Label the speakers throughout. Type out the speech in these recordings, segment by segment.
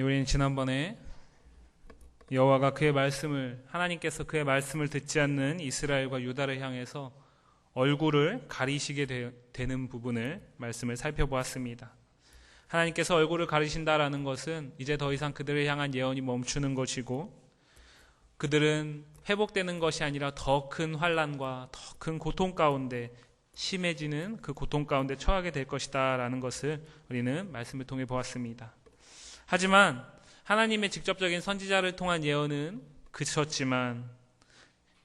Speaker 1: 우리는 지난번에 하나님께서 그의 말씀을 듣지 않는 이스라엘과 유다를 향해서 얼굴을 가리시게 되는 부분을 말씀을 살펴보았습니다. 하나님께서 얼굴을 가리신다라는 것은 이제 더 이상 그들을 향한 예언이 멈추는 것이고, 그들은 회복되는 것이 아니라 더 큰 환난과 더 큰 고통 가운데, 심해지는 그 고통 가운데 처하게 될 것이다 라는 것을 우리는 말씀을 통해 보았습니다. 하지만 하나님의 직접적인 선지자를 통한 예언은 그쳤지만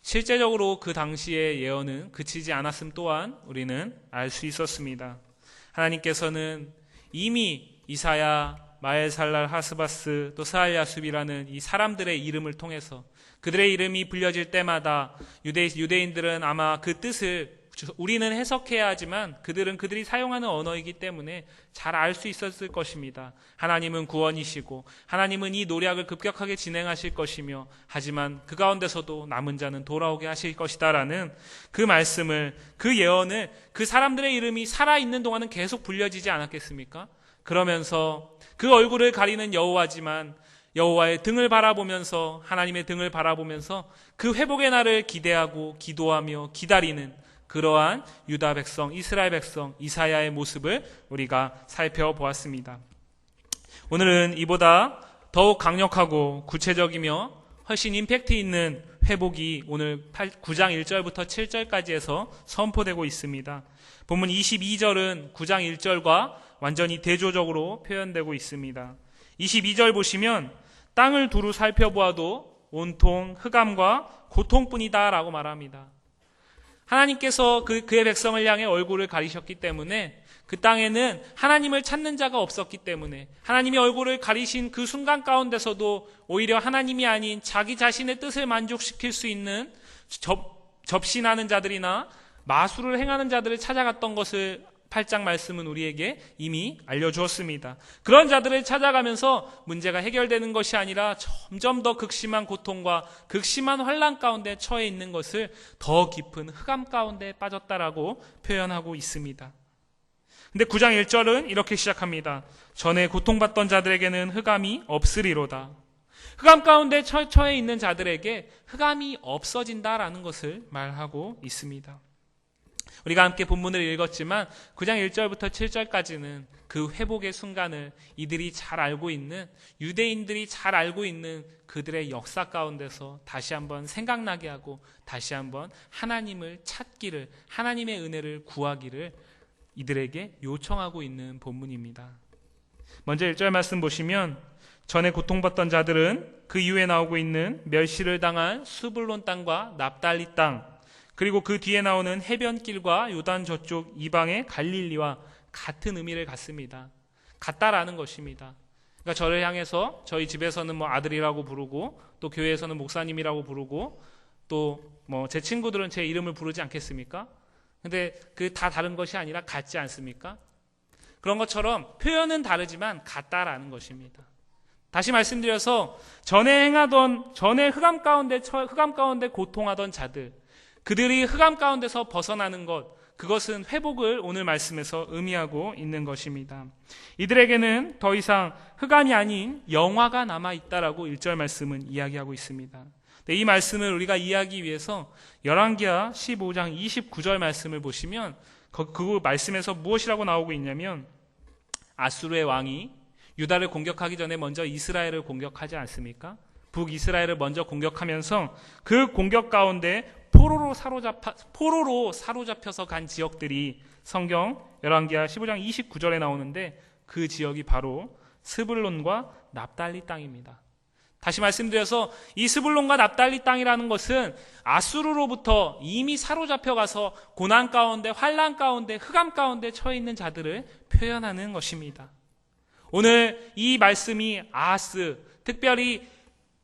Speaker 1: 실제적으로 그 당시의 예언은 그치지 않았음 또한 우리는 알 수 있었습니다. 하나님께서는 이미 이사야, 마엘살랄, 하스바스, 또 스알야숲이라는 이 사람들의 이름을 통해서 그들의 이름이 불려질 때마다 유대인들은 아마 그 뜻을 우리는 해석해야 하지만 그들이 사용하는 언어이기 때문에 잘 알 수 있었을 것입니다. 하나님은 구원이시고 하나님은 이 노략을 급격하게 진행하실 것이며, 하지만 그 가운데서도 남은 자는 돌아오게 하실 것이다 라는 그 말씀을, 그 예언을 그 사람들의 이름이 살아있는 동안은 계속 불려지지 않았겠습니까? 그러면서 그 얼굴을 가리는 여호와지만 여호와의 등을 바라보면서, 하나님의 등을 바라보면서 그 회복의 날을 기대하고 기도하며 기다리는 그러한 유다 백성, 이스라엘 백성, 이사야의 모습을 우리가 살펴보았습니다. 오늘은 이보다 더욱 강력하고 구체적이며 훨씬 임팩트 있는 회복이 오늘 9장 1절부터 7절까지 해서 선포되고 있습니다. 본문 22절은 9장 1절과 완전히 대조적으로 표현되고 있습니다. 22절 보시면 땅을 두루 살펴보아도 온통 흑암과 고통뿐이다 라고 말합니다. 하나님께서 그의 백성을 향해 얼굴을 가리셨기 때문에, 그 땅에는 하나님을 찾는 자가 없었기 때문에, 하나님의 얼굴을 가리신 그 순간 가운데서도 오히려 하나님이 아닌 자기 자신의 뜻을 만족시킬 수 있는 접신하는 자들이나 마술을 행하는 자들을 찾아갔던 것을 8장 말씀은 우리에게 이미 알려주었습니다. 그런 자들을 찾아가면서 문제가 해결되는 것이 아니라 점점 더 극심한 고통과 극심한 환난 가운데 처해 있는 것을 더 깊은 흑암 가운데 빠졌다라고 표현하고 있습니다. 근데 9장 1절은 이렇게 시작합니다. 전에 고통받던 자들에게는 흑암이 없으리로다. 흑암 가운데 처해 있는 자들에게 흑암이 없어진다라는 것을 말하고 있습니다. 우리가 함께 본문을 읽었지만 9장 1절부터 7절까지는 그 회복의 순간을 이들이 잘 알고 있는, 유대인들이 잘 알고 있는 그들의 역사 가운데서 다시 한번 생각나게 하고 다시 한번 하나님을 찾기를, 하나님의 은혜를 구하기를 이들에게 요청하고 있는 본문입니다. 먼저 1절 말씀 보시면, 전에 고통받던 자들은 그 이후에 나오고 있는 멸시를 당한 스불론 땅과 납달리 땅, 그리고 그 뒤에 나오는 해변길과 요단 저쪽 이방의 갈릴리와 같은 의미를 갖습니다. 같다라는 것입니다. 그러니까 저를 향해서 저희 집에서는 아들이라고 부르고, 또 교회에서는 목사님이라고 부르고, 또 제 친구들은 제 이름을 부르지 않겠습니까? 근데 그 다 다른 것이 아니라 같지 않습니까? 그런 것처럼 표현은 다르지만 같다라는 것입니다. 다시 말씀드려서 전에 흑암 가운데 고통하던 자들, 그들이 흑암 가운데서 벗어나는 것, 그것은 회복을 오늘 말씀에서 의미하고 있는 것입니다. 이들에게는 더 이상 흑암이 아닌 영화가 남아있다라고 1절 말씀은 이야기하고 있습니다. 이 말씀을 우리가 이해하기 위해서 열왕기하 15장 29절 말씀을 보시면 그 말씀에서 무엇이라고 나오고 있냐면, 아수르의 왕이 유다를 공격하기 전에 먼저 이스라엘을 공격하지 않습니까? 북이스라엘을 먼저 공격하면서 그 공격 가운데 포로로 사로잡혀서 간 지역들이 성경 열왕기하 15장 29절에 나오는데, 그 지역이 바로 스불론과 납달리 땅입니다. 다시 말씀드려서 이 스불론과 납달리 땅이라는 것은 아수르로부터 이미 사로잡혀가서 고난 가운데, 환난 가운데, 흑암 가운데 처해 있는 자들을 표현하는 것입니다. 오늘 이 말씀이 아하스, 특별히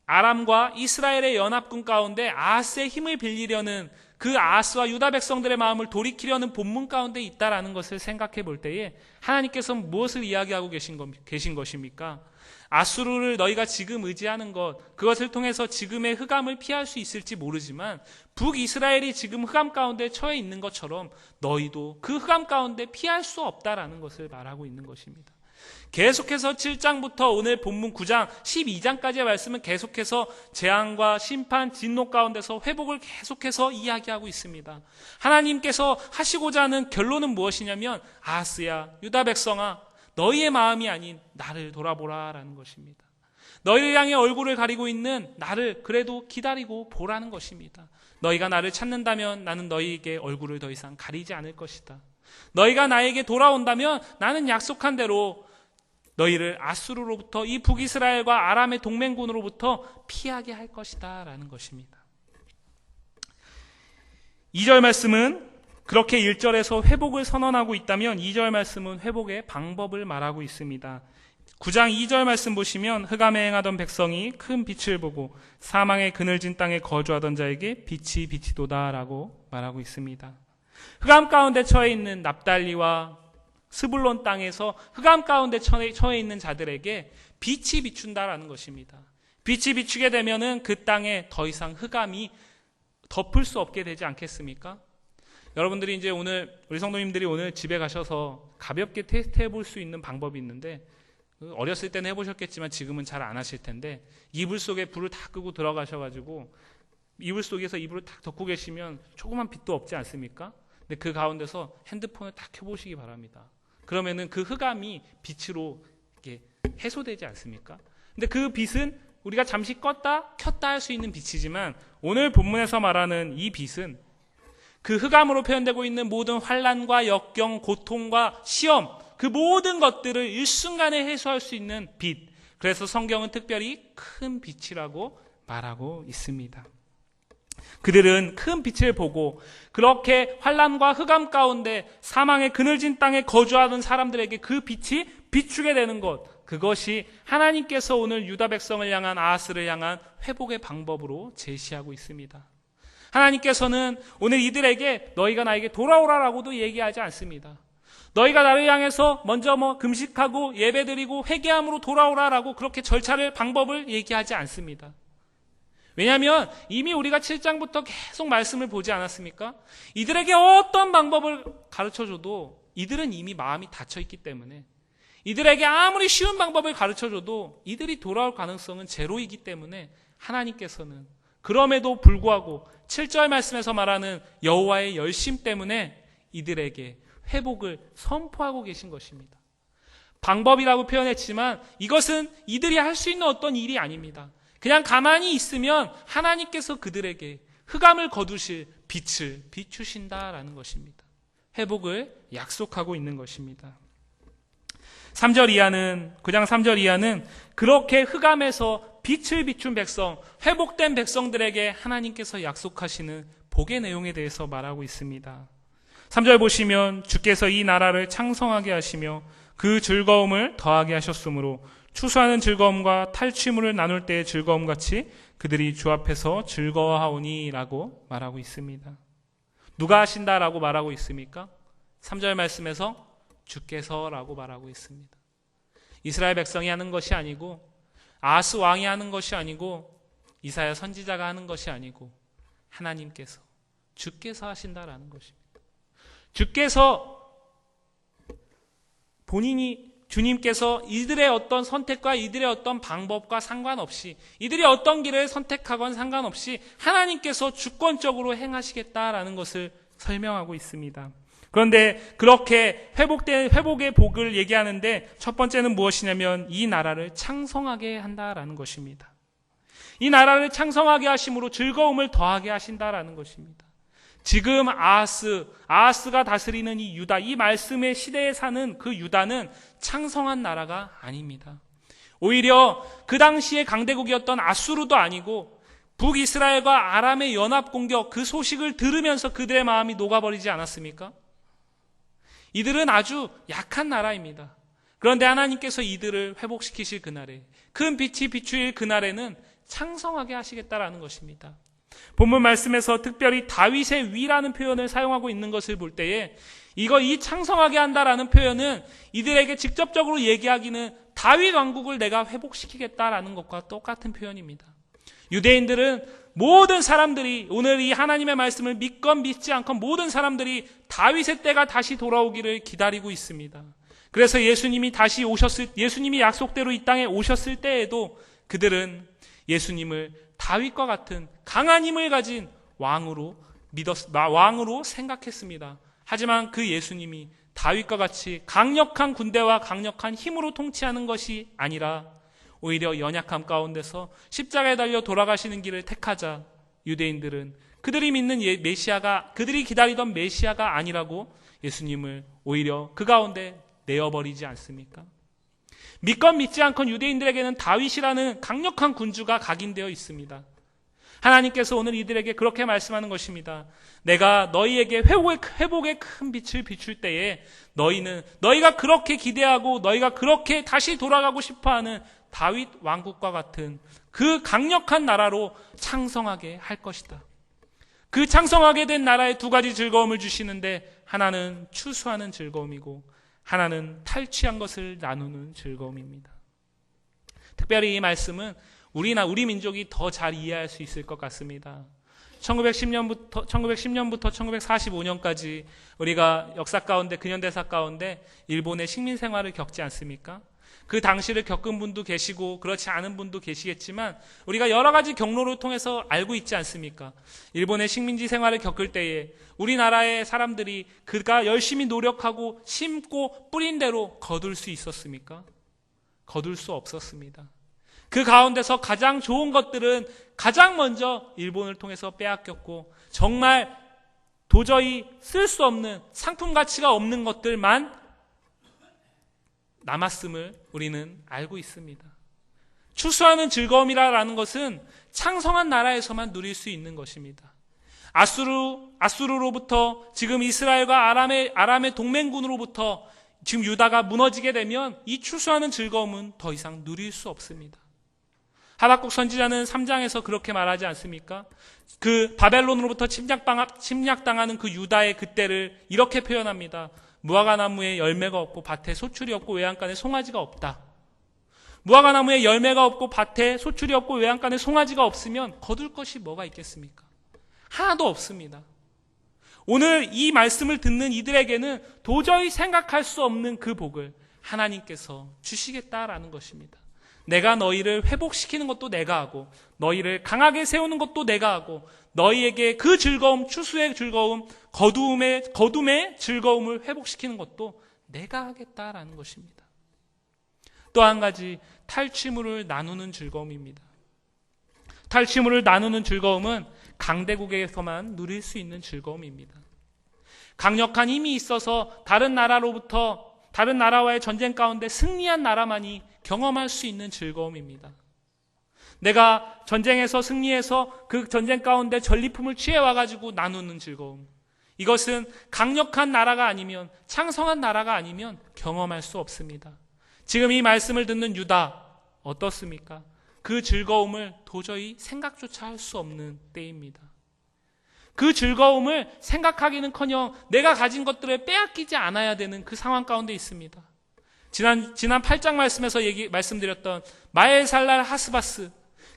Speaker 1: 아람과 이스라엘의 연합군 가운데 아하스의 힘을 빌리려는, 그 아하스와 유다 백성들의 마음을 돌이키려는 본문 가운데 있다라는 것을 생각해 볼 때에 하나님께서 무엇을 이야기하고 계신 것입니까? 아수르를 너희가 지금 의지하는 것, 그것을 통해서 지금의 흑암을 피할 수 있을지 모르지만 북이스라엘이 지금 흑암 가운데 처해 있는 것처럼 너희도 그 흑암 가운데 피할 수 없다라는 것을 말하고 있는 것입니다. 계속해서 7장부터 오늘 본문 9장 12장까지의 말씀은 계속해서 재앙과 심판, 진노 가운데서 회복을 계속해서 이야기하고 있습니다. 하나님께서 하시고자 하는 결론은 무엇이냐면 아하스야, 유다 백성아, 너희의 마음이 아닌 나를 돌아보라 라는 것입니다. 너희를 향해 얼굴을 가리고 있는 나를 그래도 기다리고 보라는 것입니다. 너희가 나를 찾는다면 나는 너희에게 얼굴을 더 이상 가리지 않을 것이다. 너희가 나에게 돌아온다면 나는 약속한 대로 너희를 아수르로부터 이 북이스라엘과 아람의 동맹군으로부터 피하게 할 것이다 라는 것입니다. 2절 말씀은 그렇게 1절에서 회복을 선언하고 있다면 2절 말씀은 회복의 방법을 말하고 있습니다. 9장 2절 말씀 보시면 흑암에 행하던 백성이 큰 빛을 보고 사망의 그늘진 땅에 거주하던 자에게 빛이 비치도다 라고 말하고 있습니다. 흑암 가운데 처해 있는 납달리와 스불론 땅에서 흑암 가운데 처해 있는 자들에게 빛이 비춘다라는 것입니다. 빛이 비추게 되면은 그 땅에 더 이상 흑암이 덮을 수 없게 되지 않겠습니까? 여러분들이 이제 오늘 우리 성도님들이 오늘 집에 가셔서 가볍게 테스트해 볼 수 있는 방법이 있는데 어렸을 때는 해보셨겠지만 지금은 잘 안 하실 텐데 이불 속에 불을 다 끄고 들어가셔가지고 이불 속에서 이불을 딱 덮고 계시면 조그만 빛도 없지 않습니까? 근데 그 가운데서 핸드폰을 딱 켜보시기 바랍니다. 그러면은 그 흑암이 빛으로 이렇게 해소되지 않습니까? 근데 그 빛은 우리가 잠시 껐다 켰다 할 수 있는 빛이지만 오늘 본문에서 말하는 이 빛은 그 흑암으로 표현되고 있는 모든 환난과 역경, 고통과 시험, 그 모든 것들을 일순간에 해소할 수 있는 빛. 그래서 성경은 특별히 큰 빛이라고 말하고 있습니다. 그들은 큰 빛을 보고 그렇게 환난과 흑암 가운데 사망의 그늘진 땅에 거주하던 사람들에게 그 빛이 비추게 되는 것, 그것이 하나님께서 오늘 유다 백성을 향한 아하스를 향한 회복의 방법으로 제시하고 있습니다. 하나님께서는 오늘 이들에게 너희가 나에게 돌아오라라고도 얘기하지 않습니다. 너희가 나를 향해서 먼저 금식하고 예배드리고 회개함으로 돌아오라라고 그렇게 절차를 방법을 얘기하지 않습니다. 왜냐하면 이미 우리가 7장부터 계속 말씀을 보지 않았습니까? 이들에게 어떤 방법을 가르쳐줘도 이들은 이미 마음이 닫혀있기 때문에 이들에게 아무리 쉬운 방법을 가르쳐줘도 이들이 돌아올 가능성은 제로이기 때문에 하나님께서는 그럼에도 불구하고 7절 말씀에서 말하는 여호와의 열심 때문에 이들에게 회복을 선포하고 계신 것입니다. 방법이라고 표현했지만 이것은 이들이 할 수 있는 어떤 일이 아닙니다. 그냥 가만히 있으면 하나님께서 그들에게 흑암을 거두실 빛을 비추신다라는 것입니다. 회복을 약속하고 있는 것입니다. 3절 이하는 9장 3절 이하는 그렇게 흑암에서 빛을 비춘 백성, 회복된 백성들에게 하나님께서 약속하시는 복의 내용에 대해서 말하고 있습니다. 3절 보시면 주께서 이 나라를 창성하게 하시며 그 즐거움을 더하게 하셨으므로 추수하는 즐거움과 탈취물을 나눌 때의 즐거움같이 그들이 주 앞에서 즐거워하오니 라고 말하고 있습니다. 누가 하신다라고 말하고 있습니까? 3절 말씀에서 주께서라고 말하고 있습니다. 이스라엘 백성이 하는 것이 아니고 아하스 왕이 하는 것이 아니고 이사야 선지자가 하는 것이 아니고 하나님께서 주께서 하신다라는 것입니다. 주께서 본인이 주님께서 이들의 어떤 선택과 이들의 어떤 방법과 상관없이 이들이 어떤 길을 선택하건 상관없이 하나님께서 주권적으로 행하시겠다라는 것을 설명하고 있습니다. 그런데 그렇게 회복의 복을 얘기하는데 첫 번째는 무엇이냐면 이 나라를 창성하게 한다라는 것입니다. 이 나라를 창성하게 하심으로 즐거움을 더하게 하신다라는 것입니다. 지금 아하스가 다스리는 이 유다, 이 말씀의 시대에 사는 그 유다는 창성한 나라가 아닙니다. 오히려 그 당시에 강대국이었던 아수르도 아니고 북이스라엘과 아람의 연합 공격, 그 소식을 들으면서 그들의 마음이 녹아버리지 않았습니까? 이들은 아주 약한 나라입니다. 그런데 하나님께서 이들을 회복시키실 그날에, 큰 빛이 비추일 그날에는 창성하게 하시겠다라는 것입니다. 본문 말씀에서 특별히 다윗의 위라는 표현을 사용하고 있는 것을 볼 때에 이 창성하게 한다라는 표현은 이들에게 직접적으로 얘기하기는 다윗 왕국을 내가 회복시키겠다라는 것과 똑같은 표현입니다. 유대인들은 모든 사람들이 오늘 이 하나님의 말씀을 믿건 믿지 않건 모든 사람들이 다윗의 때가 다시 돌아오기를 기다리고 있습니다. 그래서 예수님이 약속대로 이 땅에 오셨을 때에도 그들은 예수님을 다윗과 같은 강한 힘을 가진 왕으로 생각했습니다. 하지만 그 예수님이 다윗과 같이 강력한 군대와 강력한 힘으로 통치하는 것이 아니라 오히려 연약함 가운데서 십자가에 달려 돌아가시는 길을 택하자 유대인들은 그들이 기다리던 메시아가 아니라고 예수님을 오히려 그 가운데 내어버리지 않습니까? 믿건 믿지 않건 유대인들에게는 다윗이라는 강력한 군주가 각인되어 있습니다. 하나님께서 오늘 이들에게 그렇게 말씀하는 것입니다. 내가 너희에게 회복의 큰 빛을 비출 때에 너희가 그렇게 기대하고 너희가 그렇게 다시 돌아가고 싶어하는 다윗 왕국과 같은 그 강력한 나라로 창성하게 할 것이다. 그 창성하게 된 나라에 두 가지 즐거움을 주시는데 하나는 추수하는 즐거움이고 하나는 탈취한 것을 나누는 즐거움입니다. 특별히 이 말씀은 우리 민족이 더 잘 이해할 수 있을 것 같습니다. 1910년부터 1945년까지 우리가 역사 가운데 근현대사 가운데 일본의 식민 생활을 겪지 않습니까? 그 당시를 겪은 분도 계시고 그렇지 않은 분도 계시겠지만 우리가 여러 가지 경로를 통해서 알고 있지 않습니까? 일본의 식민지 생활을 겪을 때에 우리나라의 사람들이 그가 열심히 노력하고 심고 뿌린 대로 거둘 수 있었습니까? 거둘 수 없었습니다. 그 가운데서 가장 좋은 것들은 가장 먼저 일본을 통해서 빼앗겼고 정말 도저히 쓸 수 없는 상품 가치가 없는 것들만 남았음을 우리는 알고 있습니다. 추수하는 즐거움이라는 것은 창성한 나라에서만 누릴 수 있는 것입니다. 아수르로부터 지금 이스라엘과 아람의 동맹군으로부터 지금 유다가 무너지게 되면 이 추수하는 즐거움은 더 이상 누릴 수 없습니다. 하박국 선지자는 3장에서 그렇게 말하지 않습니까? 그 바벨론으로부터 침략당하는 그 유다의 그때를 이렇게 표현합니다. 무화과 나무에 열매가 없고 밭에 소출이 없고 외양간에 송아지가 없다. 무화과 나무에 열매가 없고 밭에 소출이 없고 외양간에 송아지가 없으면 거둘 것이 뭐가 있겠습니까? 하나도 없습니다. 오늘 이 말씀을 듣는 이들에게는 도저히 생각할 수 없는 그 복을 하나님께서 주시겠다라는 것입니다. 내가 너희를 회복시키는 것도 내가 하고 너희를 강하게 세우는 것도 내가 하고 너희에게 그 즐거움, 추수의 즐거움, 거둠의 즐거움을 회복시키는 것도 내가 하겠다라는 것입니다. 또 한 가지 탈취물을 나누는 즐거움입니다. 탈취물을 나누는 즐거움은 강대국에서만 누릴 수 있는 즐거움입니다. 강력한 힘이 있어서 다른 나라와의 전쟁 가운데 승리한 나라만이 경험할 수 있는 즐거움입니다. 내가 전쟁에서 승리해서 그 전쟁 가운데 전리품을 취해와가지고 나누는 즐거움. 이것은 강력한 나라가 아니면, 창성한 나라가 아니면 경험할 수 없습니다. 지금 이 말씀을 듣는 유다, 어떻습니까? 그 즐거움을 도저히 생각조차 할 수 없는 때입니다. 그 즐거움을 생각하기는커녕 내가 가진 것들을 빼앗기지 않아야 되는 그 상황 가운데 있습니다. 지난 8장 말씀에서 말씀드렸던 마엘살랄 하스바스,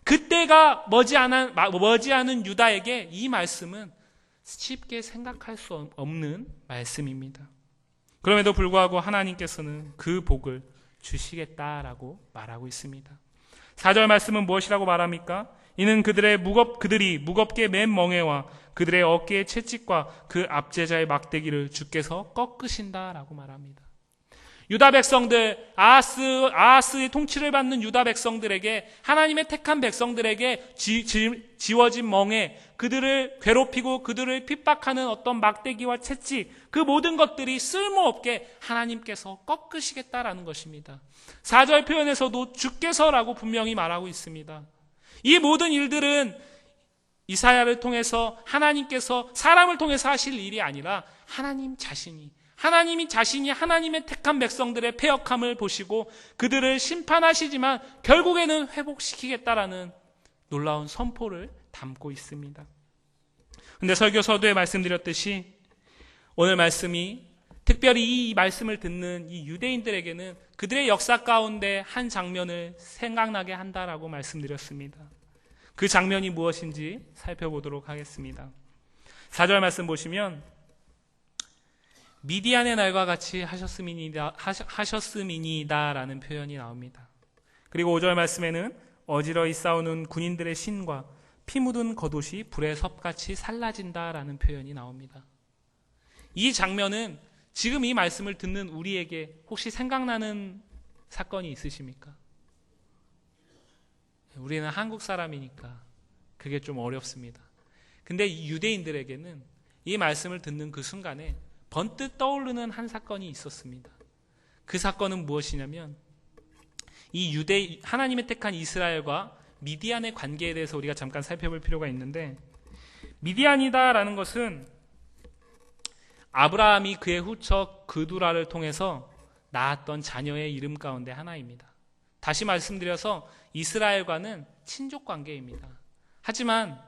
Speaker 1: 그때가 머지않은 유다에게 이 말씀은 쉽게 생각할 수 없는 말씀입니다. 그럼에도 불구하고 하나님께서는 그 복을 주시겠다라고 말하고 있습니다. 4절 말씀은 무엇이라고 말합니까? 이는 그들이 무겁게 맨 멍에와 그들의 어깨의 채찍과 그 압제자의 막대기를 주께서 꺾으신다라고 말합니다. 유다 백성들, 아하스의 통치를 받는 유다 백성들에게, 하나님의 택한 백성들에게 지워진 멍에, 그들을 괴롭히고 그들을 핍박하는 어떤 막대기와 채찍, 그 모든 것들이 쓸모없게 하나님께서 꺾으시겠다라는 것입니다. 4절 표현에서도 주께서라고 분명히 말하고 있습니다. 이 모든 일들은 이사야를 통해서 하나님께서 사람을 통해서 하실 일이 아니라 하나님이 자신이 하나님의 택한 백성들의 패역함을 보시고 그들을 심판하시지만 결국에는 회복시키겠다라는 놀라운 선포를 담고 있습니다. 그런데 설교 서두에 말씀드렸듯이 오늘 말씀이 특별히 이 말씀을 듣는 이 유대인들에게는 그들의 역사 가운데 한 장면을 생각나게 한다라고 말씀드렸습니다. 그 장면이 무엇인지 살펴보도록 하겠습니다. 4절 말씀 보시면 미디안의 날과 같이 하셨음이니다라는 표현이 나옵니다. 그리고 5절 말씀에는 어지러이 싸우는 군인들의 신과 피 묻은 겉옷이 불의 섭같이 살라진다라는 표현이 나옵니다. 이 장면은 지금 이 말씀을 듣는 우리에게 혹시 생각나는 사건이 있으십니까? 우리는 한국 사람이니까 그게 좀 어렵습니다. 근데 이 유대인들에게는 이 말씀을 듣는 그 순간에 번뜩 떠오르는 한 사건이 있었습니다. 그 사건은 무엇이냐면 이 하나님의 택한 이스라엘과 미디안의 관계에 대해서 우리가 잠깐 살펴볼 필요가 있는데, 미디안이다라는 것은 아브라함이 그의 후처 그두라를 통해서 낳았던 자녀의 이름 가운데 하나입니다. 다시 말씀드려서 이스라엘과는 친족 관계입니다. 하지만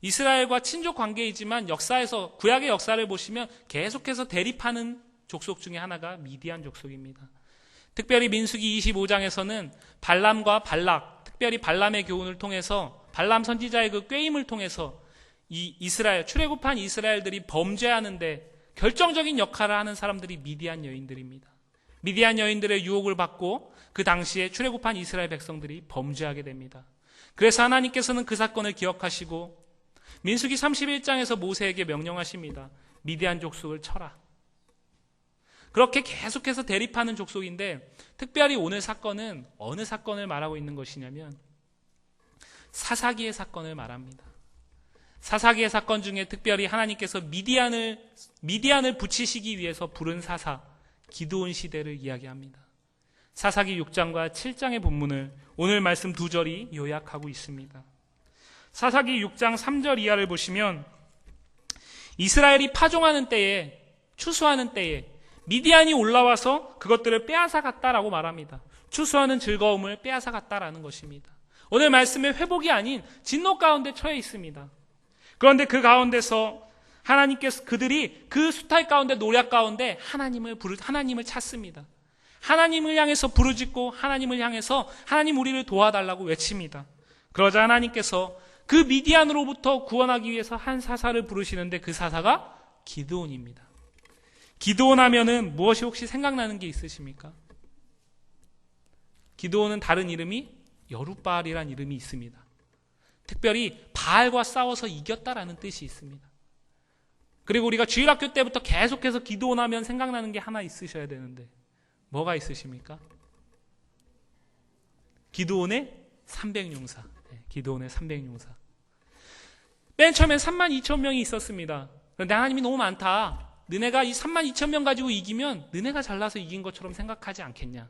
Speaker 1: 이스라엘과 친족 관계이지만 역사에서, 구약의 역사를 보시면 계속해서 대립하는 족속 중에 하나가 미디안 족속입니다. 특별히 민수기 25장에서는 발람과 발락, 특별히 발람의 교훈을 통해서, 발람 선지자의 그 꾀임을 통해서 이 이스라엘, 출애굽한 이스라엘들이 범죄하는데 결정적인 역할을 하는 사람들이 미디안 여인들입니다. 미디안 여인들의 유혹을 받고 그 당시에 출애굽한 이스라엘 백성들이 범죄하게 됩니다. 그래서 하나님께서는 그 사건을 기억하시고 민수기 31장에서 모세에게 명령하십니다. 미디안 족속을 쳐라. 그렇게 계속해서 대립하는 족속인데, 특별히 오늘 사건은 어느 사건을 말하고 있는 것이냐면 사사기의 사건을 말합니다. 사사기의 사건 중에 특별히 하나님께서 미디안을 붙이시기 위해서 부른 사사 기드온 시대를 이야기합니다. 사사기 6장과 7장의 본문을 오늘 말씀 2절이 요약하고 있습니다. 사사기 6장 3절 이하를 보시면 이스라엘이 파종하는 때에, 추수하는 때에 미디안이 올라와서 그것들을 빼앗아갔다라고 말합니다. 추수하는 즐거움을 빼앗아갔다라는 것입니다. 오늘 말씀의 회복이 아닌 진노 가운데 처해 있습니다. 그런데 그 가운데서 하나님께서 그들이 그 수탈 가운데, 노략 가운데 하나님을 찾습니다. 하나님을 향해서 부르짖고 하나님을 향해서 하나님 우리를 도와달라고 외칩니다. 그러자 하나님께서 그 미디안으로부터 구원하기 위해서 한 사사를 부르시는데 그 사사가 기드온입니다. 기드온 하면은 무엇이 혹시 생각나는 게 있으십니까? 기드온은 다른 이름이 여룻바알이라는 이름이 있습니다. 특별히 바알과 싸워서 이겼다라는 뜻이 있습니다. 그리고 우리가 주일학교 때부터 계속해서 기드온 하면 생각나는 게 하나 있으셔야 되는데 뭐가 있으십니까? 기드온의 300용사. 기드온의 300용사. 맨 처음엔 32,000명이 있었습니다. 그런데 하나님이 너무 많다. 너네가 이 32,000명 가지고 이기면 너네가 잘나서 이긴 것처럼 생각하지 않겠냐.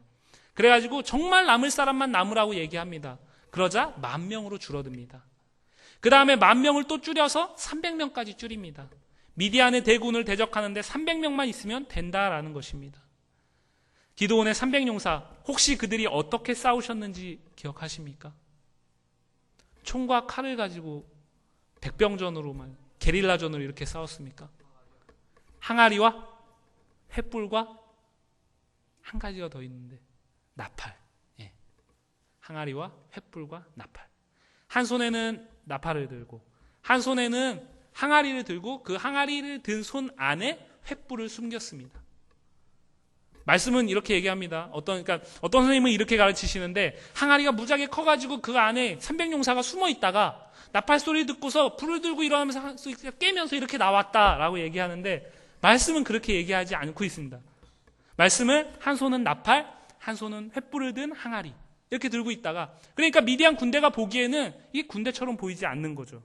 Speaker 1: 그래가지고 정말 남을 사람만 남으라고 얘기합니다. 그러자 10,000명으로 줄어듭니다. 그 다음에 10,000명을 또 줄여서 300명까지 줄입니다. 미디안의 대군을 대적하는데 300명만 있으면 된다라는 것입니다. 기드온의 300용사, 혹시 그들이 어떻게 싸우셨는지 기억하십니까? 총과 칼을 가지고 백병전으로만, 게릴라전으로 이렇게 싸웠습니까? 항아리와 횃불과 한 가지가 더 있는데 나팔. 항아리와 횃불과 나팔. 한 손에는 나팔을 들고 한 손에는 항아리를 들고 그 항아리를 든 손 안에 횃불을 숨겼습니다. 말씀은 이렇게 얘기합니다. 어떤 선생님은 이렇게 가르치시는데, 항아리가 무지하게 커가지고 그 안에 300용사가 숨어 있다가 나팔 소리 듣고서 불을 들고 일어나면서 깨면서 이렇게 나왔다라고 얘기하는데, 말씀은 그렇게 얘기하지 않고 있습니다. 말씀은 한 손은 나팔, 한 손은 횃불을 든 항아리 이렇게 들고 있다가, 그러니까 미디안 군대가 보기에는 이 군대처럼 보이지 않는 거죠.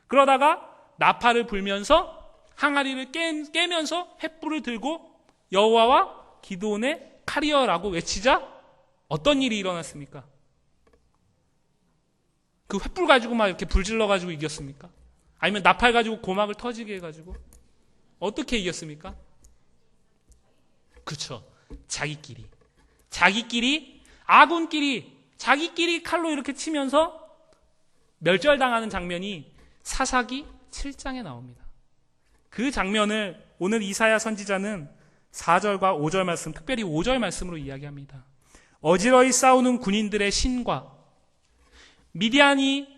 Speaker 1: 그러다가 나팔을 불면서 항아리를 깨면서 횃불을 들고 여호와와 기드온의 칼이여라고 외치자 어떤 일이 일어났습니까? 그 횃불 가지고 막 이렇게 불질러 가지고 이겼습니까? 아니면 나팔 가지고 고막을 터지게 해가지고 어떻게 이겼습니까? 그렇죠. 자기끼리 아군끼리 자기끼리 칼로 이렇게 치면서 멸절당하는 장면이 사사기 7장에 나옵니다. 그 장면을 오늘 이사야 선지자는 4절과 5절 말씀, 특별히 5절 말씀으로 이야기합니다. 어지러이 싸우는 군인들의 신과 미디안이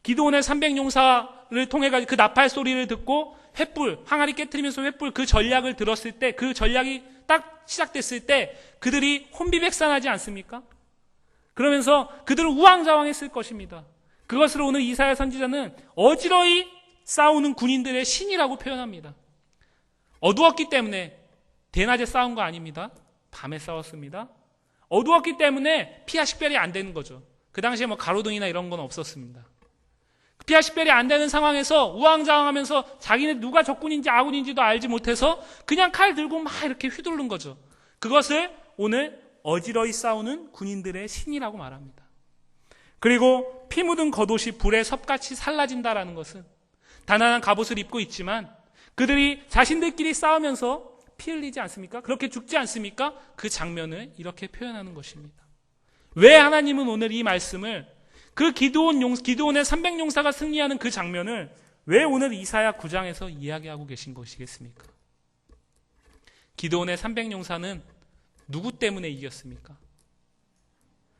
Speaker 1: 기드온의 300용사를 통해 그 나팔 소리를 듣고 횃불, 항아리 깨트리면서 횃불 그 전략을 들었을 때, 그 전략이 딱 시작됐을 때 그들이 혼비백산하지 않습니까? 그러면서 그들은 우왕좌왕했을 것입니다. 그것을 오늘 이사야 선지자는 어지러이 싸우는 군인들의 신이라고 표현합니다. 어두웠기 때문에 대낮에 싸운 거 아닙니다. 밤에 싸웠습니다. 어두웠기 때문에 피하 식별이 안 되는 거죠. 그 당시에 뭐 가로등이나 이런 건 없었습니다. 피하 식별이 안 되는 상황에서 우왕좌왕하면서 자기네 누가 적군인지 아군인지도 알지 못해서 그냥 칼 들고 막 이렇게 휘두른 거죠. 그것을 오늘 어지러이 싸우는 군인들의 신이라고 말합니다. 그리고 피 묻은 겉옷이 불에 섭같이 살라진다라는 것은 단단한 갑옷을 입고 있지만 그들이 자신들끼리 싸우면서 피 흘리지 않습니까? 그렇게 죽지 않습니까? 그 장면을 이렇게 표현하는 것입니다. 왜 하나님은 오늘 이 말씀을 그 기드온의 300용사가 승리하는 그 장면을 왜 오늘 이사야 9장에서 이야기하고 계신 것이겠습니까? 기드온의 300용사는 누구 때문에 이겼습니까?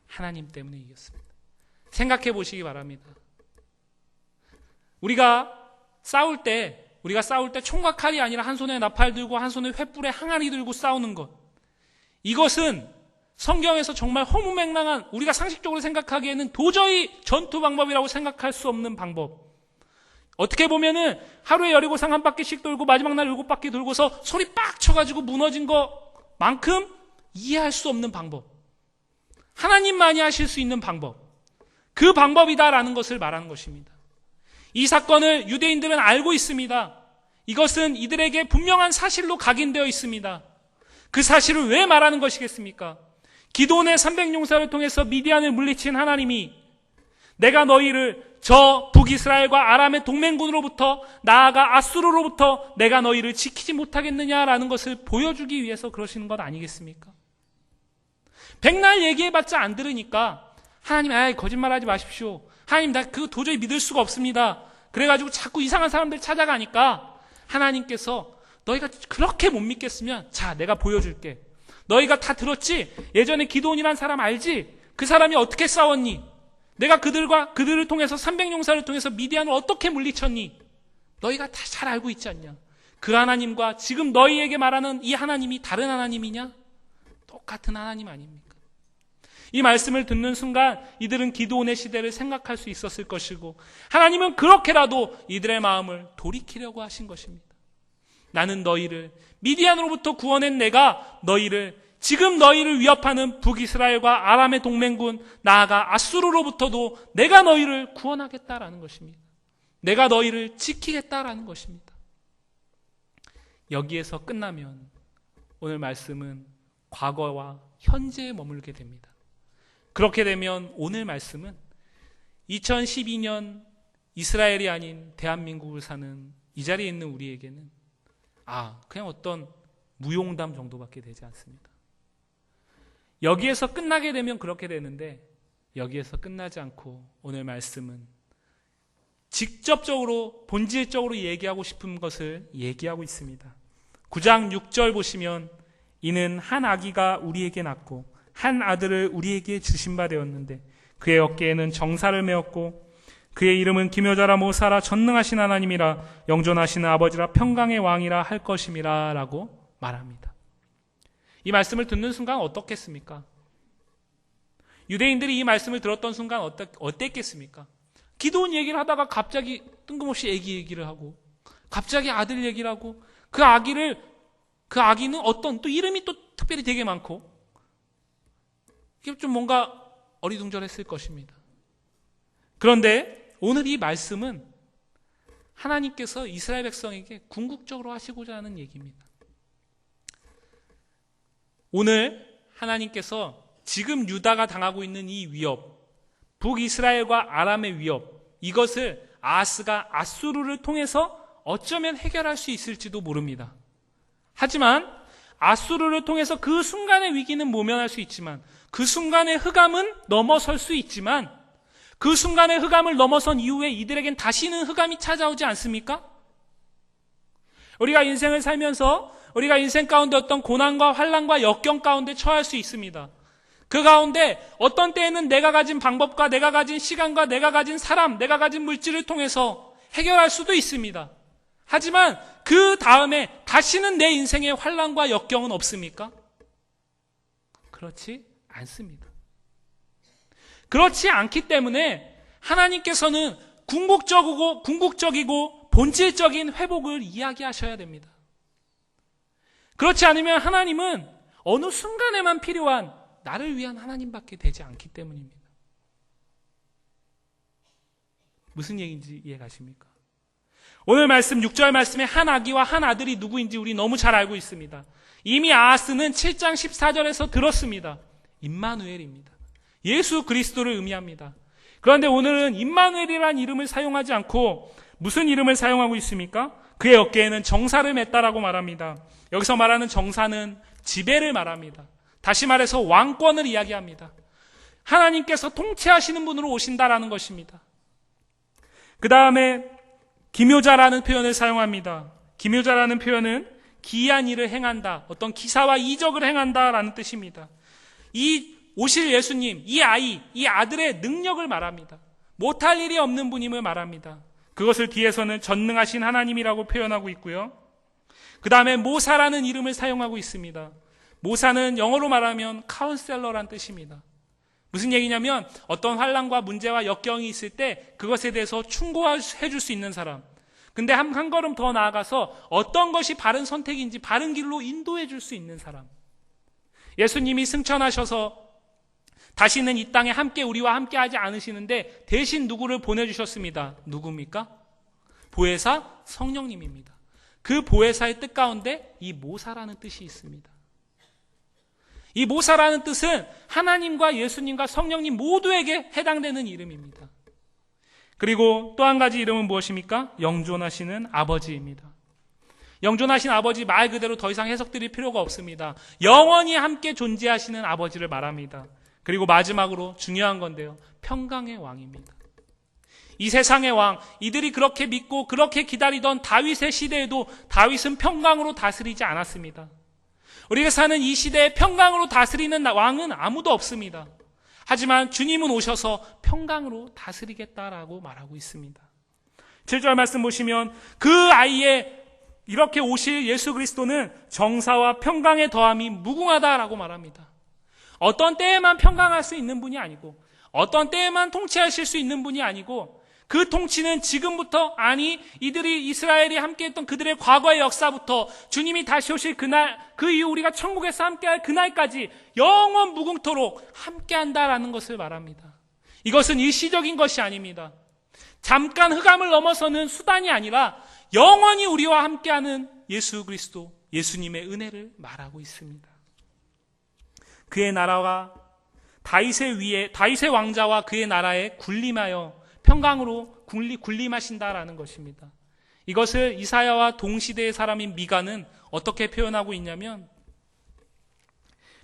Speaker 1: 하나님 때문에 이겼습니다. 생각해 보시기 바랍니다. 우리가 싸울 때 총과 칼이 아니라 한 손에 나팔 들고 한 손에 횃불에 항아리 들고 싸우는 것, 이것은 성경에서 정말 허무맹랑한, 우리가 상식적으로 생각하기에는 도저히 전투 방법이라고 생각할 수 없는 방법. 어떻게 보면은 하루에 여리고상 한 바퀴씩 돌고 마지막 날 7바퀴 돌고서 소리 빡 쳐가지고 무너진 것만큼 이해할 수 없는 방법, 하나님만이 하실 수 있는 방법, 그 방법이다라는 것을 말하는 것입니다. 이 사건을 유대인들은 알고 있습니다. 이것은 이들에게 분명한 사실로 각인되어 있습니다. 그 사실을 왜 말하는 것이겠습니까? 기드온의 300용사를 통해서 미디안을 물리친 하나님이 내가 너희를 저 북이스라엘과 아람의 동맹군으로부터, 나아가 아수르로부터 내가 너희를 지키지 못하겠느냐라는 것을 보여주기 위해서 그러시는 것 아니겠습니까? 백날 얘기해봤자 안 들으니까 하나님, 거짓말하지 마십시오. 하나님, 나 그거 도저히 믿을 수가 없습니다. 그래가지고 자꾸 이상한 사람들 찾아가니까 하나님께서 너희가 그렇게 못 믿겠으면 자, 내가 보여줄게. 너희가 다 들었지? 예전에 기드온이란 사람 알지? 그 사람이 어떻게 싸웠니? 내가 그들을 통해서 300용사를 통해서 미디안을 어떻게 물리쳤니? 너희가 다 잘 알고 있지 않냐? 그 하나님과 지금 너희에게 말하는 이 하나님이 다른 하나님이냐? 똑같은 하나님 아닙니까? 이 말씀을 듣는 순간 이들은 기드온의 시대를 생각할 수 있었을 것이고, 하나님은 그렇게라도 이들의 마음을 돌이키려고 하신 것입니다. 나는 너희를 미디안으로부터 구원한 내가 지금 너희를 위협하는 북이스라엘과 아람의 동맹군, 나아가 아수르로부터도 내가 너희를 구원하겠다라는 것입니다. 내가 너희를 지키겠다라는 것입니다. 여기에서 끝나면 오늘 말씀은 과거와 현재에 머물게 됩니다. 그렇게 되면 오늘 말씀은 2012년 이스라엘이 아닌 대한민국을 사는 이 자리에 있는 우리에게는 그냥 어떤 무용담 정도밖에 되지 않습니다. 여기에서 끝나게 되면 그렇게 되는데, 여기에서 끝나지 않고 오늘 말씀은 직접적으로 본질적으로 얘기하고 싶은 것을 얘기하고 있습니다. 9장 6절 보시면 이는 한 아기가 우리에게 낳고 한 아들을 우리에게 주신 바 되었는데 그의 어깨에는 정사를 메었고 그의 이름은 기묘자라 모사라 전능하신 하나님이라 영존하시는 아버지라 평강의 왕이라 할 것임이라 라고 말합니다. 이 말씀을 듣는 순간 어떻겠습니까? 유대인들이 이 말씀을 들었던 순간 어땠겠습니까? 기드온 얘기를 하다가 갑자기 뜬금없이 아기 얘기를 하고, 갑자기 아들 얘기를 하고, 그 아기는 어떤 또 이름이 또 특별히 되게 많고, 이게 좀 뭔가 어리둥절했을 것입니다. 그런데 오늘 이 말씀은 하나님께서 이스라엘 백성에게 궁극적으로 하시고자 하는 얘기입니다. 오늘 하나님께서 지금 유다가 당하고 있는 이 위협, 북이스라엘과 아람의 위협, 이것을 아하스가 아수르를 통해서 어쩌면 해결할 수 있을지도 모릅니다. 하지만 아수르를 통해서 그 순간의 위기는 모면할 수 있지만, 그 순간의 흑암은 넘어설 수 있지만, 그 순간의 흑암을 넘어선 이후에 이들에겐 다시는 흑암이 찾아오지 않습니까? 우리가 인생을 살면서 우리가 인생 가운데 어떤 고난과 환난과 역경 가운데 처할 수 있습니다. 그 가운데 어떤 때에는 내가 가진 방법과 내가 가진 시간과 내가 가진 사람, 내가 가진 물질을 통해서 해결할 수도 있습니다. 하지만 그 다음에 다시는 내 인생에 환난과 역경은 없습니까? 그렇지 않습니다. 그렇지 않기 때문에 하나님께서는 궁극적이고 본질적인 회복을 이야기하셔야 됩니다. 그렇지 않으면 하나님은 어느 순간에만 필요한 나를 위한 하나님밖에 되지 않기 때문입니다. 무슨 얘기인지 이해가십니까? 오늘 말씀 6절 말씀에 한 아기와 한 아들이 누구인지 우리 너무 잘 알고 있습니다. 이미 아하스는 7장 14절에서 들었습니다. 임마누엘입니다. 예수 그리스도를 의미합니다. 그런데 오늘은 임마누엘이라는 이름을 사용하지 않고 무슨 이름을 사용하고 있습니까? 그의 어깨에는 정사를 맸다라고 말합니다. 여기서 말하는 정사는 지배를 말합니다. 다시 말해서 왕권을 이야기합니다. 하나님께서 통치하시는 분으로 오신다라는 것입니다. 그 다음에 기묘자라는 표현을 사용합니다. 기묘자라는 표현은 기이한 일을 행한다, 어떤 기사와 이적을 행한다라는 뜻입니다. 이 오실 예수님, 이 아이, 이 아들의 능력을 말합니다. 못할 일이 없는 분임을 말합니다. 그것을 뒤에서는 전능하신 하나님이라고 표현하고 있고요. 그 다음에 모사라는 이름을 사용하고 있습니다. 모사는 영어로 말하면 카운셀러란 뜻입니다. 무슨 얘기냐면 어떤 환난과 문제와 역경이 있을 때 그것에 대해서 충고해 줄 수 있는 사람. 근데 한 걸음 더 나아가서 어떤 것이 바른 선택인지 바른 길로 인도해 줄 수 있는 사람. 예수님이 승천하셔서 다시는 이 땅에 우리와 함께 하지 않으시는데 대신 누구를 보내주셨습니다. 누굽니까? 보혜사 성령님입니다. 그 보혜사의 뜻 가운데 이 모사라는 뜻이 있습니다. 이 모사라는 뜻은 하나님과 예수님과 성령님 모두에게 해당되는 이름입니다. 그리고 또 한 가지 이름은 무엇입니까? 영존하시는 아버지입니다. 영존하신 아버지 말 그대로 더 이상 해석드릴 필요가 없습니다. 영원히 함께 존재하시는 아버지를 말합니다. 그리고 마지막으로 중요한 건데요. 평강의 왕입니다. 이 세상의 왕, 이들이 그렇게 믿고 그렇게 기다리던 다윗의 시대에도 다윗은 평강으로 다스리지 않았습니다. 우리가 사는 이 시대에 평강으로 다스리는 왕은 아무도 없습니다. 하지만 주님은 오셔서 평강으로 다스리겠다라고 말하고 있습니다. 7절 말씀 보시면 그 아이의 이렇게 오실 예수 그리스도는 정사와 평강의 더함이 무궁하다라고 말합니다. 어떤 때에만 평강할 수 있는 분이 아니고 어떤 때에만 통치하실 수 있는 분이 아니고 그 통치는 지금부터, 아니 이들이 이스라엘이 함께했던 그들의 과거의 역사부터 주님이 다시 오실 그날, 그 이후 우리가 천국에서 함께할 그날까지 영원 무궁토록 함께한다라는 것을 말합니다. 이것은 일시적인 것이 아닙니다. 잠깐 흑암을 넘어서는 수단이 아니라 영원히 우리와 함께하는 예수 그리스도, 예수님의 은혜를 말하고 있습니다. 그의 나라가 다윗의 왕자와 그의 나라에 군림하여 평강으로 군림하신다라는 것입니다. 이것을 이사야와 동시대의 사람인 미가는 어떻게 표현하고 있냐면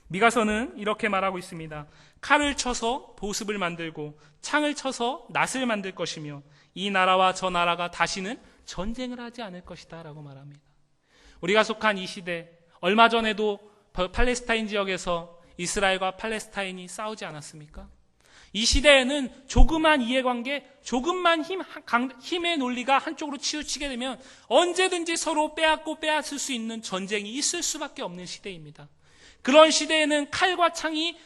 Speaker 1: 미가서는 이렇게 말하고 있습니다. 칼을 쳐서 보습을 만들고 창을 쳐서 낫을 만들 것이며 이 나라와 저 나라가 다시는 전쟁을 하지 않을 것이다 라고 말합니다. 우리가 속한 이 시대, 얼마 전에도 팔레스타인 지역에서 이스라엘과 팔레스타인이 싸우지 않았습니까? 이 시대에는 조그만 이해관계, 조금만 힘의 논리가 한쪽으로 치우치게 되면 언제든지 서로 빼앗고 빼앗을 수 있는 전쟁이 있을 수밖에 없는 시대입니다. 그런 시대에는 칼과 창이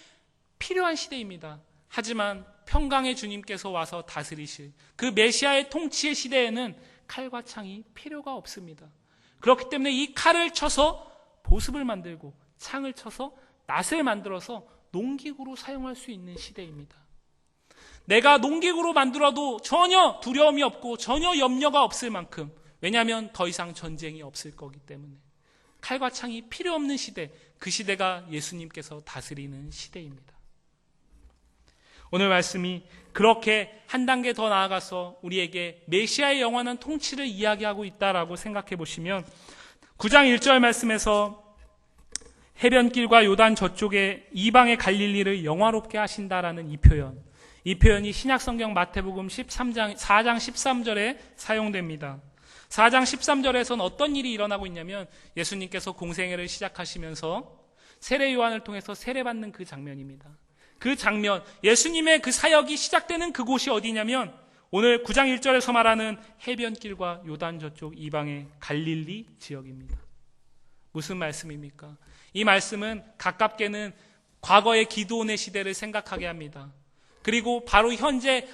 Speaker 1: 필요한 시대입니다. 하지만 평강의 주님께서 와서 다스리실 그 메시아의 통치의 시대에는 칼과 창이 필요가 없습니다. 그렇기 때문에 이 칼을 쳐서 보습을 만들고 창을 쳐서 낫을 만들어서 농기구로 사용할 수 있는 시대입니다. 내가 농기구로 만들어도 전혀 두려움이 없고 전혀 염려가 없을 만큼, 왜냐하면 더 이상 전쟁이 없을 거기 때문에 칼과 창이 필요 없는 시대, 그 시대가 예수님께서 다스리는 시대입니다. 오늘 말씀이 그렇게 한 단계 더 나아가서 우리에게 메시아의 영원한 통치를 이야기하고 있다라고 생각해 보시면 9장 1절 말씀에서 해변길과 요단 저쪽에 이방의 갈릴리를 영화롭게 하신다라는 이 표현이 신약성경 마태복음 4장 13절에 사용됩니다. 4장 13절에서는 어떤 일이 일어나고 있냐면 예수님께서 공생애를 시작하시면서 세례 요한을 통해서 세례받는 그 장면입니다. 그 장면, 예수님의 그 사역이 시작되는 그곳이 어디냐면 오늘 9장 1절에서 말하는 해변길과 요단 저쪽 이방의 갈릴리 지역입니다. 무슨 말씀입니까? 이 말씀은 가깝게는 과거의 기드온의 시대를 생각하게 합니다. 그리고 바로 현재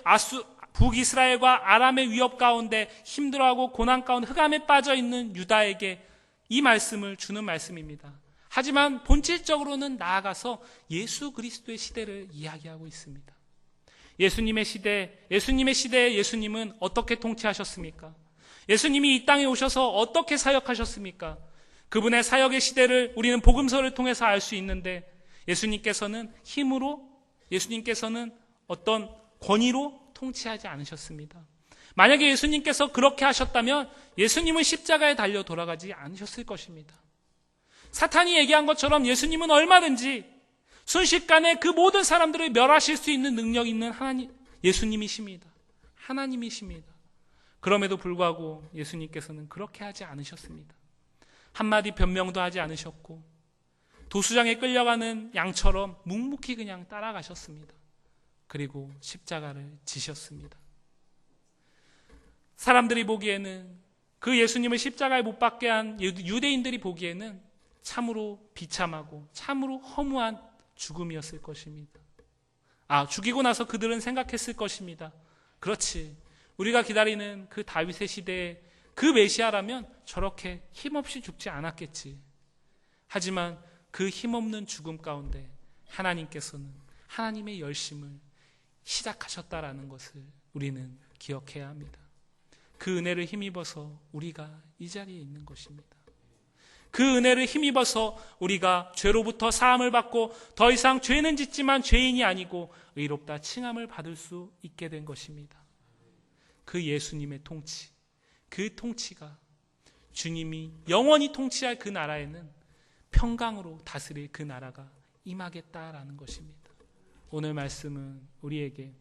Speaker 1: 북이스라엘과 아람의 위협 가운데 힘들어하고 고난 가운데 흑암에 빠져 있는 유다에게 이 말씀을 주는 말씀입니다. 하지만 본질적으로는 나아가서 예수 그리스도의 시대를 이야기하고 있습니다. 예수님의 시대에 예수님은 어떻게 통치하셨습니까? 예수님이 이 땅에 오셔서 어떻게 사역하셨습니까? 그분의 사역의 시대를 우리는 복음서를 통해서 알 수 있는데 예수님께서는 어떤 권위로 통치하지 않으셨습니다. 만약에 예수님께서 그렇게 하셨다면 예수님은 십자가에 달려 돌아가지 않으셨을 것입니다. 사탄이 얘기한 것처럼 예수님은 얼마든지 순식간에 그 모든 사람들을 멸하실 수 있는 능력 있는 예수님이십니다. 하나님이십니다. 그럼에도 불구하고 예수님께서는 그렇게 하지 않으셨습니다. 한마디 변명도 하지 않으셨고 도수장에 끌려가는 양처럼 묵묵히 그냥 따라가셨습니다. 그리고 십자가를 지셨습니다. 사람들이 보기에는 그 예수님을 십자가에 못 박게 한 유대인들이 보기에는 참으로 비참하고 참으로 허무한 죽음이었을 것입니다. 죽이고 나서 그들은 생각했을 것입니다. 그렇지, 우리가 기다리는 그 다윗의 시대에 그 메시아라면 저렇게 힘없이 죽지 않았겠지. 하지만 그 힘없는 죽음 가운데 하나님께서는 하나님의 열심을 시작하셨다라는 것을 우리는 기억해야 합니다. 그 은혜를 힘입어서 우리가 이 자리에 있는 것입니다. 그 은혜를 힘입어서 우리가 죄로부터 사함을 받고 더 이상 죄는 짓지만 죄인이 아니고 의롭다 칭함을 받을 수 있게 된 것입니다. 그 예수님의 통치, 그 통치가 주님이 영원히 통치할 그 나라에는 평강으로 다스릴 그 나라가 임하겠다라는 것입니다. 오늘 말씀은 우리에게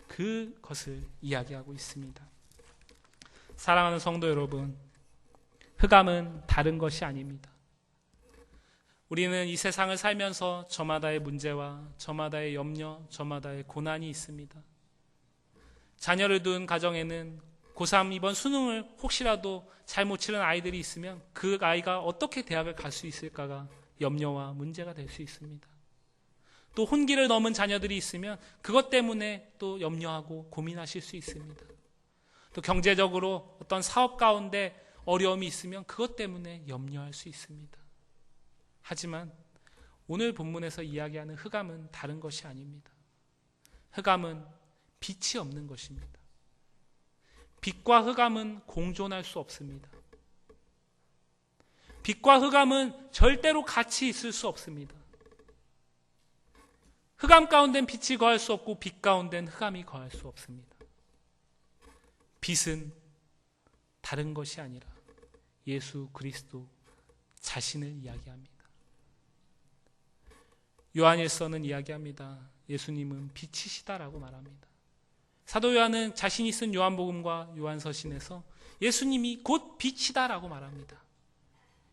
Speaker 1: 그것을 이야기하고 있습니다. 사랑하는 성도 여러분, 흑암은 다른 것이 아닙니다. 우리는 이 세상을 살면서 저마다의 문제와 저마다의 염려, 저마다의 고난이 있습니다. 자녀를 둔 가정에는 고3 이번 수능을 혹시라도 잘 못 치른 아이들이 있으면 그 아이가 어떻게 대학을 갈 수 있을까가 염려와 문제가 될 수 있습니다. 또 혼기를 넘은 자녀들이 있으면 그것 때문에 또 염려하고 고민하실 수 있습니다. 또 경제적으로 어떤 사업 가운데 어려움이 있으면 그것 때문에 염려할 수 있습니다. 하지만 오늘 본문에서 이야기하는 흑암은 다른 것이 아닙니다. 흑암은 빛이 없는 것입니다. 빛과 흑암은 공존할 수 없습니다. 빛과 흑암은 절대로 같이 있을 수 없습니다. 흑암 가운데는 빛이 거할 수 없고 빛 가운데는 흑암이 거할 수 없습니다. 빛은 다른 것이 아니라 예수 그리스도 자신을 이야기합니다. 요한일서는 이야기합니다. 예수님은 빛이시다라고 말합니다. 사도 요한은 자신이 쓴 요한복음과 요한서신에서 예수님이 곧 빛이다라고 말합니다.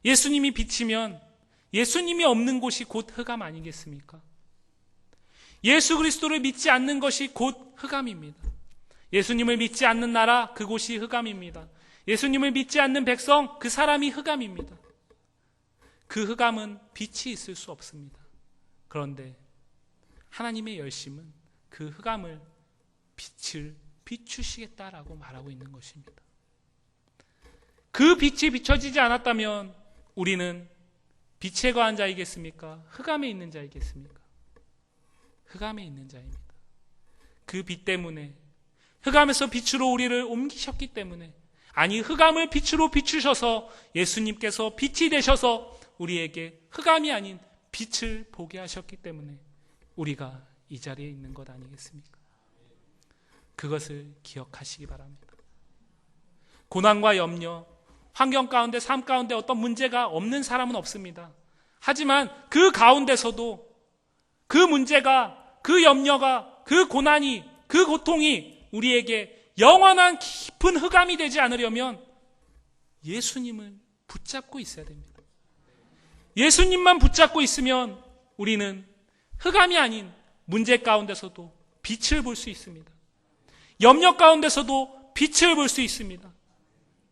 Speaker 1: 예수님이 빛이면 예수님이 없는 곳이 곧 흑암 아니겠습니까? 예수 그리스도를 믿지 않는 것이 곧 흑암입니다. 예수님을 믿지 않는 나라, 그곳이 흑암입니다. 예수님을 믿지 않는 백성, 그 사람이 흑암입니다. 그 흑암은 빛이 있을 수 없습니다. 그런데 하나님의 열심은 그 흑암을 빛을 비추시겠다라고 말하고 있는 것입니다. 그 빛이 비춰지지 않았다면 우리는 빛에 거한 자이겠습니까? 흑암에 있는 자이겠습니까? 흑암에 있는 자입니다. 그 빛 때문에 흑암에서 빛으로 우리를 옮기셨기 때문에, 아니 흑암을 빛으로 비추셔서 예수님께서 빛이 되셔서 우리에게 흑암이 아닌 빛을 보게 하셨기 때문에 우리가 이 자리에 있는 것 아니겠습니까? 그것을 기억하시기 바랍니다. 고난과 염려, 환경 가운데, 삶 가운데 어떤 문제가 없는 사람은 없습니다. 하지만 그 가운데서도 그 문제가, 그 염려가, 그 고난이, 그 고통이 우리에게 영원한 깊은 흑암이 되지 않으려면 예수님을 붙잡고 있어야 됩니다. 예수님만 붙잡고 있으면 우리는 흑암이 아닌 문제 가운데서도 빛을 볼 수 있습니다. 염려 가운데서도 빛을 볼 수 있습니다.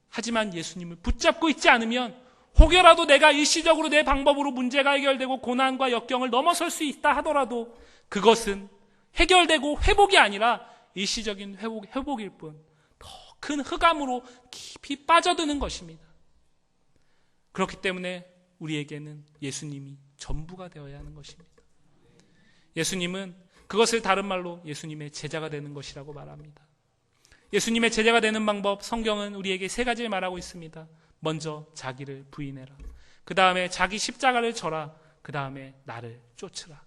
Speaker 1: 하지만 예수님을 붙잡고 있지 않으면 혹여라도 내가 일시적으로 내 방법으로 문제가 해결되고 고난과 역경을 넘어설 수 있다 하더라도 그것은 해결되고 회복이 아니라 일시적인 회복일 뿐 더 큰 흑암으로 깊이 빠져드는 것입니다. 그렇기 때문에 우리에게는 예수님이 전부가 되어야 하는 것입니다. 예수님은 그것을 다른 말로 예수님의 제자가 되는 것이라고 말합니다. 예수님의 제자가 되는 방법, 성경은 우리에게 세 가지를 말하고 있습니다. 먼저 자기를 부인해라. 그 다음에 자기 십자가를 져라. 그 다음에 나를 쫓으라.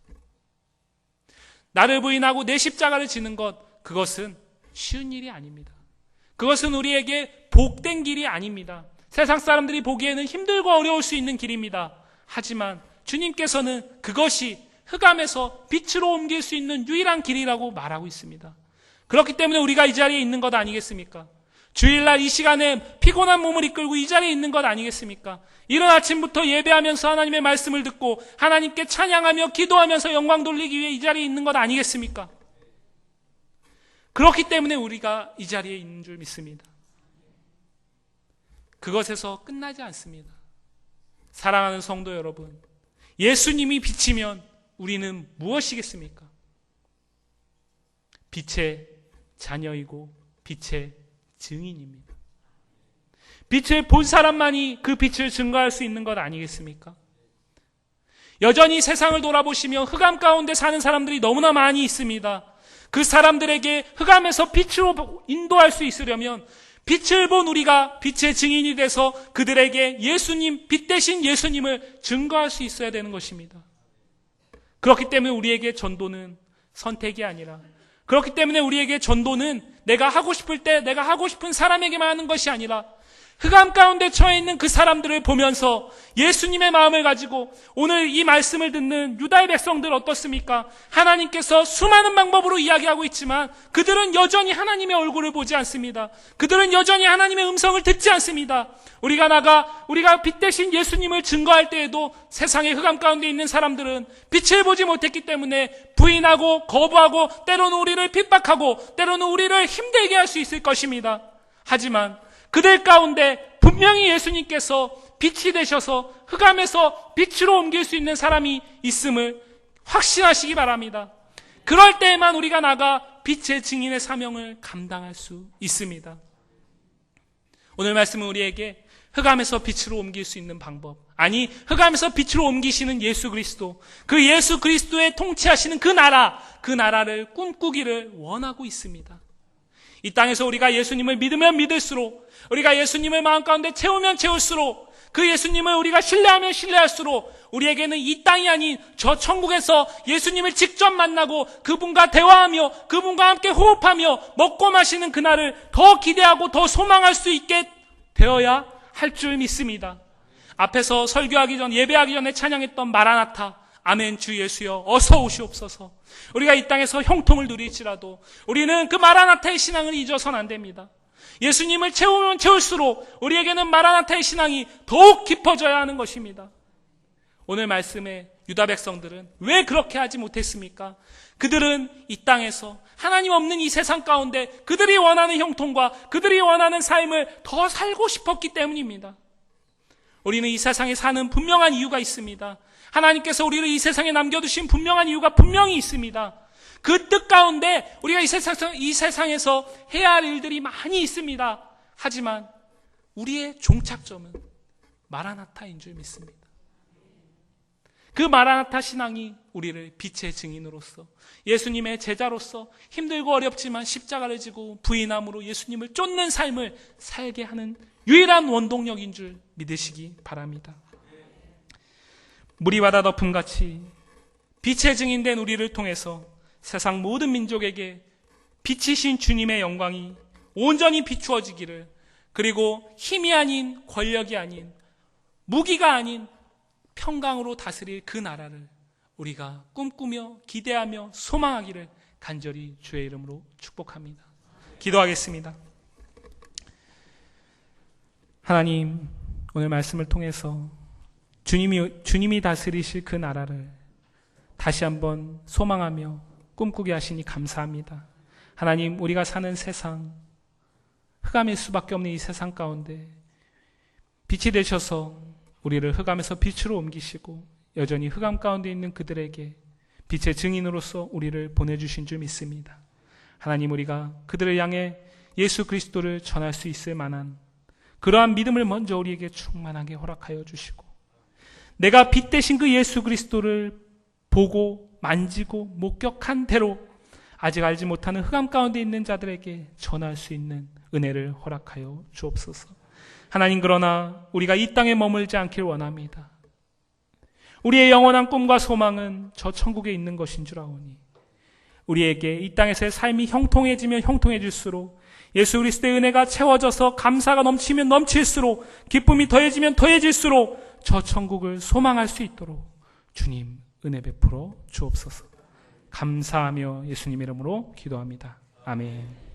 Speaker 1: 나를 부인하고 내 십자가를 지는 것, 그것은 쉬운 일이 아닙니다. 그것은 우리에게 복된 길이 아닙니다. 세상 사람들이 보기에는 힘들고 어려울 수 있는 길입니다. 하지만 주님께서는 그것이 흑암에서 빛으로 옮길 수 있는 유일한 길이라고 말하고 있습니다. 그렇기 때문에 우리가 이 자리에 있는 것 아니겠습니까? 주일날 이 시간에 피곤한 몸을 이끌고 이 자리에 있는 것 아니겠습니까? 이른 아침부터 예배하면서 하나님의 말씀을 듣고 하나님께 찬양하며 기도하면서 영광 돌리기 위해 이 자리에 있는 것 아니겠습니까? 그렇기 때문에 우리가 이 자리에 있는 줄 믿습니다. 그것에서 끝나지 않습니다. 사랑하는 성도 여러분, 예수님이 빛이면 우리는 무엇이겠습니까? 빛의 자녀이고 빛의 증인입니다. 빛을 본 사람만이 그 빛을 증거할 수 있는 것 아니겠습니까? 여전히 세상을 돌아보시며 흑암 가운데 사는 사람들이 너무나 많이 있습니다. 그 사람들에게 흑암에서 빛으로 인도할 수 있으려면 빛을 본 우리가 빛의 증인이 돼서 그들에게 예수님, 빛 대신 예수님을 증거할 수 있어야 되는 것입니다. 그렇기 때문에 우리에게 전도는 선택이 아니라, 그렇기 때문에 우리에게 전도는 내가 하고 싶을 때 내가 하고 싶은 사람에게만 하는 것이 아니라 흑암 가운데 처해 있는 그 사람들을 보면서 예수님의 마음을 가지고, 오늘 이 말씀을 듣는 유다의 백성들 어떻습니까? 하나님께서 수많은 방법으로 이야기하고 있지만 그들은 여전히 하나님의 얼굴을 보지 않습니다. 그들은 여전히 하나님의 음성을 듣지 않습니다. 우리가 빛 대신 예수님을 증거할 때에도 세상의 흑암 가운데 있는 사람들은 빛을 보지 못했기 때문에 부인하고 거부하고 때로는 우리를 핍박하고 때로는 우리를 힘들게 할 수 있을 것입니다. 하지만 그들 가운데 분명히 예수님께서 빛이 되셔서 흑암에서 빛으로 옮길 수 있는 사람이 있음을 확신하시기 바랍니다. 그럴 때에만 우리가 나가 빛의 증인의 사명을 감당할 수 있습니다. 오늘 말씀은 우리에게 흑암에서 빛으로 옮길 수 있는 방법, 아니 흑암에서 빛으로 옮기시는 예수 그리스도, 그 예수 그리스도의 통치하시는 그 나라를 꿈꾸기를 원하고 있습니다. 이 땅에서 우리가 예수님을 믿으면 믿을수록, 우리가 예수님을 마음 가운데 채우면 채울수록, 그 예수님을 우리가 신뢰하면 신뢰할수록 우리에게는 이 땅이 아닌 저 천국에서 예수님을 직접 만나고 그분과 대화하며 그분과 함께 호흡하며 먹고 마시는 그날을 더 기대하고 더 소망할 수 있게 되어야 할 줄 믿습니다. 앞에서 설교하기 전, 예배하기 전에 찬양했던 마라나타, 아멘 주 예수여 어서 오시옵소서. 우리가 이 땅에서 형통을 누릴지라도 우리는 그 마라나타의 신앙을 잊어서는 안 됩니다. 예수님을 채우면 채울수록 우리에게는 마라나타의 신앙이 더욱 깊어져야 하는 것입니다. 오늘 말씀에 유다 백성들은 왜 그렇게 하지 못했습니까? 그들은 이 땅에서 하나님 없는 이 세상 가운데 그들이 원하는 형통과 그들이 원하는 삶을 더 살고 싶었기 때문입니다. 우리는 이 세상에 사는 분명한 이유가 있습니다. 하나님께서 우리를 이 세상에 남겨두신 분명한 이유가 분명히 있습니다. 그 뜻 가운데 우리가 이 세상에서 해야 할 일들이 많이 있습니다. 하지만 우리의 종착점은 마라나타인 줄 믿습니다. 그 마라나타 신앙이 우리를 빛의 증인으로서, 예수님의 제자로서 힘들고 어렵지만 십자가를 지고 부인함으로 예수님을 쫓는 삶을 살게 하는 유일한 원동력인 줄 믿으시기 바랍니다. 물이 바다 덮음같이 빛의 증인된 우리를 통해서 세상 모든 민족에게 빛이신 주님의 영광이 온전히 비추어지기를, 그리고 힘이 아닌, 권력이 아닌, 무기가 아닌 평강으로 다스릴 그 나라를 우리가 꿈꾸며 기대하며 소망하기를 간절히 주의 이름으로 축복합니다. 기도하겠습니다. 하나님, 오늘 말씀을 통해서 주님이 다스리실 그 나라를 다시 한번 소망하며 꿈꾸게 하시니 감사합니다. 하나님, 우리가 사는 세상, 흑암일 수밖에 없는 이 세상 가운데 빛이 되셔서 우리를 흑암에서 빛으로 옮기시고 여전히 흑암 가운데 있는 그들에게 빛의 증인으로서 우리를 보내주신 줄 믿습니다. 하나님, 우리가 그들을 향해 예수 그리스도를 전할 수 있을 만한 그러한 믿음을 먼저 우리에게 충만하게 허락하여 주시고, 내가 빛 대신 그 예수 그리스도를 보고 만지고 목격한 대로 아직 알지 못하는 흑암 가운데 있는 자들에게 전할 수 있는 은혜를 허락하여 주옵소서. 하나님, 그러나 우리가 이 땅에 머물지 않길 원합니다. 우리의 영원한 꿈과 소망은 저 천국에 있는 것인 줄 아오니 우리에게 이 땅에서의 삶이 형통해지면 형통해질수록, 예수 그리스도의 은혜가 채워져서 감사가 넘치면 넘칠수록, 기쁨이 더해지면 더해질수록 저 천국을 소망할 수 있도록 주님 은혜 베풀어 주옵소서. 감사하며 예수님 이름으로 기도합니다. 아멘.